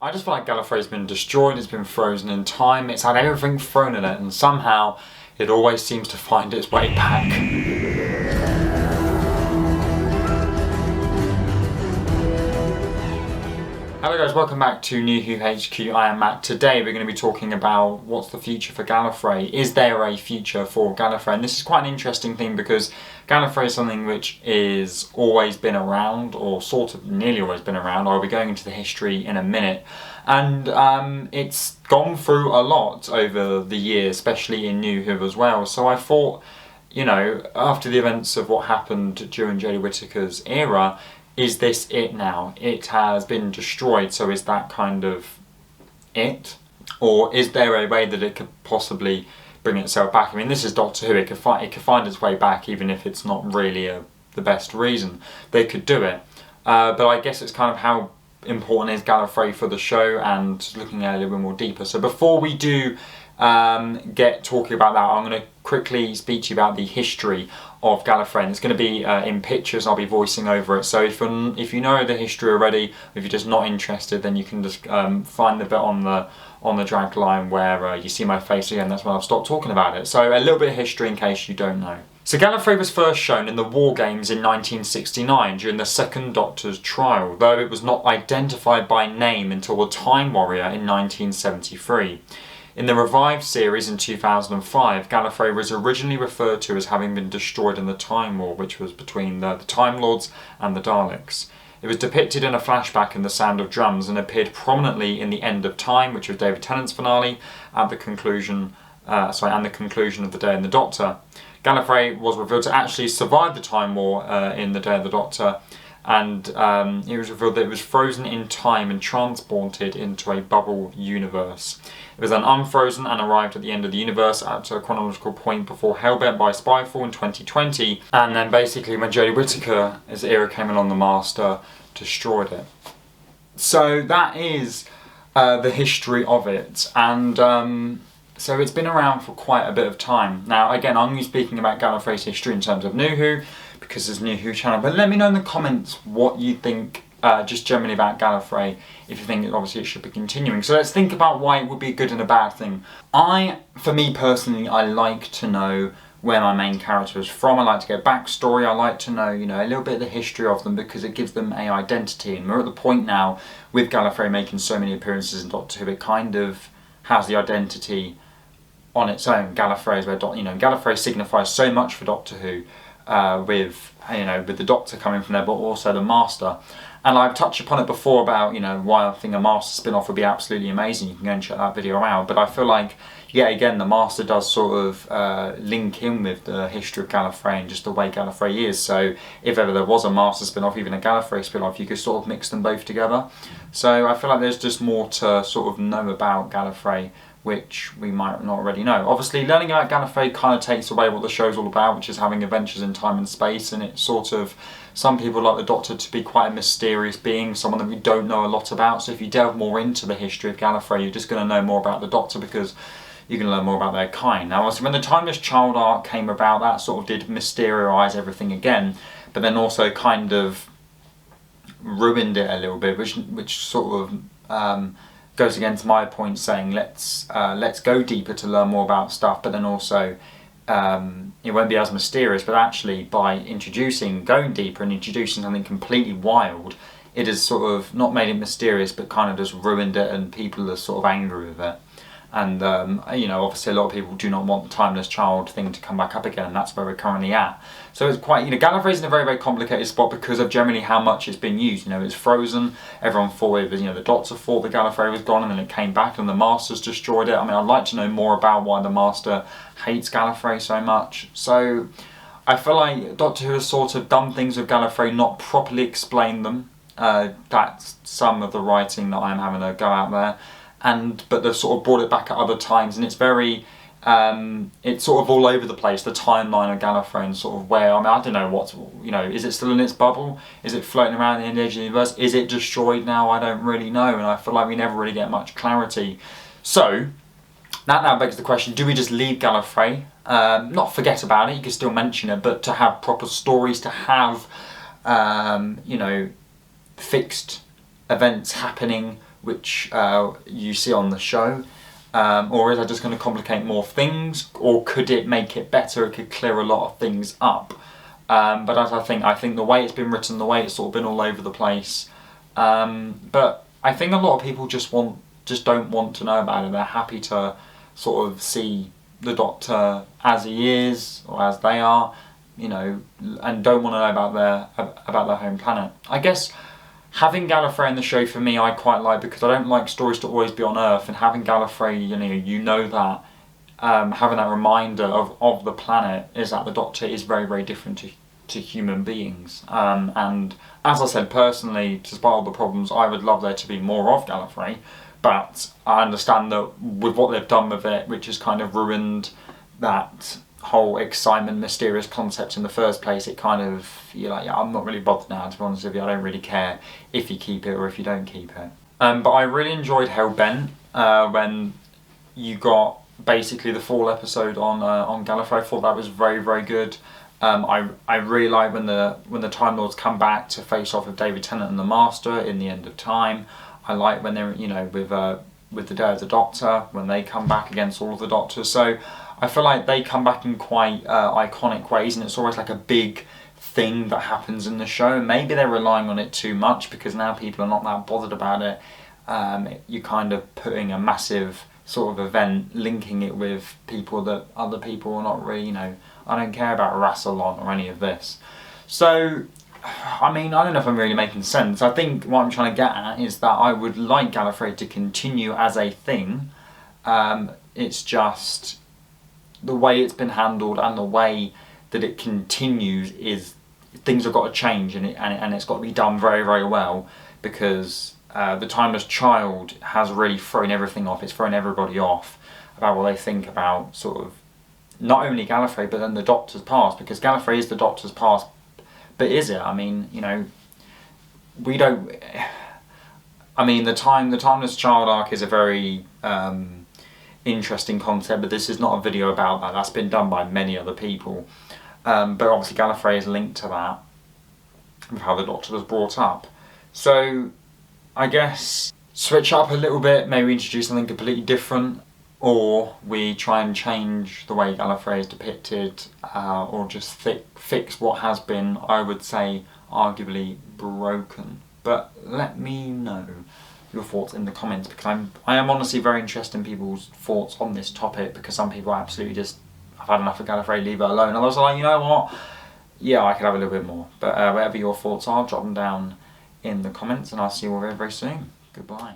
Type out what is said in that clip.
I just feel like Gallifrey's been destroyed, it's been frozen in time, it's had everything thrown at it, and somehow it always seems to find its way back. Hello guys, welcome back to New Who HQ. I am Matt. Today we're going to be talking about what's the future for Gallifrey. Is there a future for Gallifrey? And this is quite an interesting thing because Gallifrey is something which is always been around, or sort of nearly always been around. I'll be going into the history in a minute. And it's gone through a lot over the years, especially in New Who as well. So I thought, you know, after the events of what happened during Jodie Whittaker's era, is this it now? It has been destroyed, so is that kind of it? Or is there a way that it could possibly bring itself back? I mean, this is Doctor Who, it could find its way back even if it's not really the best reason. They could do it. But I guess it's kind of how important is Gallifrey for the show and looking at it a little bit more deeper. So before we do get talking about that, I'm going to quickly speak to you about the history of Gallifrey, and it's going to be in pictures. I'll be voicing over it, so if you know the history already, if you're just not interested, then you can just find the bit on the drag line where you see my face again. That's when I'll stop talking about it. So a little bit of history in case you don't know. So Gallifrey was first shown in the War Games in 1969 during the Second Doctor's trial, though it was not identified by name until the Time Warrior in 1973. In the revived series in 2005, Gallifrey was originally referred to as having been destroyed in the Time War, which was between the Time Lords and the Daleks. It was depicted in a flashback in The Sound of Drums and appeared prominently in The End of Time, which was David Tennant's finale, at the conclusion, and the conclusion of The Day of the Doctor. Gallifrey was revealed to actually survive the Time War in The Day of the Doctor, and it was revealed that it was frozen in time and transported into a bubble universe. It was then unfrozen and arrived at the end of the universe at a chronological point before Hellbent by Spyfall in 2020, and then basically when Jodie Whittaker's era came along, the Master destroyed it. So that is the history of it, and so it's been around for quite a bit of time. Now again, I'm going to be speaking about Gallifrey's history in terms of New Who, because it's a New Who channel, but let me know in the comments what you think just generally about Gallifrey, if you think obviously it should be continuing. So let's think about why it would be a good and a bad thing. For me personally, I like to know where my main character is from. I like to get backstory. I like to know, a little bit of the history of them, because it gives them an identity. And we're at the point now with Gallifrey making so many appearances in Doctor Who, it kind of has the identity on its own. Gallifrey is where Gallifrey signifies so much for Doctor Who, with the Doctor coming from there, but also the Master. And I've touched upon it before about why I think a Master spin-off would be absolutely amazing. You can go and check that video out. But I feel like, yeah, again, the Master does sort of link in with the history of Gallifrey and just the way Gallifrey is. So if ever there was a Master spin-off, even a Gallifrey spin-off, you could sort of mix them both together. So I feel like there's just more to sort of know about Gallifrey, which we might not already know. Obviously, learning about Gallifrey kind of takes away what the show's all about, which is having adventures in time and space, and it's sort of, some people like the Doctor to be quite a mysterious being, someone that we don't know a lot about. So if you delve more into the history of Gallifrey, you're just going to know more about the Doctor, because you can learn more about their kind. Now, obviously, when the Timeless Child arc came about, that sort of did mysterio-ise everything again, but then also kind of ruined it a little bit, which sort of goes against my point, saying let's go deeper to learn more about stuff, but then also it won't be as mysterious. But actually, by going deeper and introducing something completely wild, it has sort of not made it mysterious, but kind of just ruined it, and people are sort of angry with it. And obviously a lot of people do not want the Timeless Child thing to come back up again, and that's where we're currently at. So it's quite, Gallifrey's in a very, very complicated spot because of generally how much it's been used. It's frozen, everyone thought it was, the Doctor thought that Gallifrey was gone, and then it came back and the Master's destroyed it. I mean, I'd like to know more about why the Master hates Gallifrey so much. So I feel like Doctor Who has sort of done things with Gallifrey, not properly explained them. That's some of the writing that I'm having to go out there. But they've sort of brought it back at other times, and it's very, it's sort of all over the place, the timeline of Gallifrey, and sort of where, I don't know is it still in its bubble? Is it floating around in the edge of the universe? Is it destroyed now? I don't really know, and I feel like we never really get much clarity. So, that now begs the question, do we just leave Gallifrey? Not forget about it, you can still mention it, but to have proper stories, to have, fixed events happening which you see on the show? Or is that just going to complicate more things? Or could it make it better? It could clear a lot of things up. But as I think the way it's been written, the way it's sort of been all over the place. But I think a lot of people just don't want to know about it. They're happy to sort of see the Doctor as he is, or as they are, you know, and don't want to know about their home planet. I guess having Gallifrey in the show for me, I quite like, because I don't like stories to always be on Earth, and having Gallifrey, you know that having that reminder of the planet is that the Doctor is very, very different to human beings. And as I said, personally, despite all the problems, I would love there to be more of Gallifrey. But I understand that with what they've done with it, which has kind of ruined that whole excitement, mysterious concept in the first place, it kind of, you're like, yeah, I'm not really bothered now, to be honest with you. I don't really care if you keep it or if you don't keep it. But I really enjoyed Hellbent when you got basically the full episode on Gallifrey. I thought that was very, very good. I really like when the Time Lords come back to face off with David Tennant and the Master in The End of Time. I like when they're, with the Day of the Doctor, when they come back against all of the Doctors. So I feel like they come back in quite iconic ways, and it's always like a big thing that happens in the show. Maybe they're relying on it too much, because now people are not that bothered about it. You're kind of putting a massive sort of event, linking it with people that other people are not really, I don't care about Rassilon or any of this. So, I mean, I don't know if I'm really making sense. I think what I'm trying to get at is that I would like Gallifrey to continue as a thing. It's just the way it's been handled and the way that it continues is things have got to change, and it's got to be done very, very well, because the Timeless Child has really thrown everything off. It's thrown everybody off about what they think about sort of not only Gallifrey but then the Doctor's past, because Gallifrey is the Doctor's past. But is it? I mean, we don't. I mean, the Timeless Child arc is a very interesting concept, but this is not a video about that. That's been done by many other people. But obviously Gallifrey is linked to that, with how the Doctor was brought up. So I guess switch up a little bit, maybe introduce something completely different, or we try and change the way Gallifrey is depicted, or just fix what has been, I would say, arguably broken. But let me know your thoughts in the comments, because I am honestly very interested in people's thoughts on this topic, because some people absolutely just, I've had enough of Gallifrey, leave it alone. Others are like, you know what, yeah, I could have a little bit more. But whatever your thoughts are, drop them down in the comments, and I'll see you all very, very soon. Goodbye.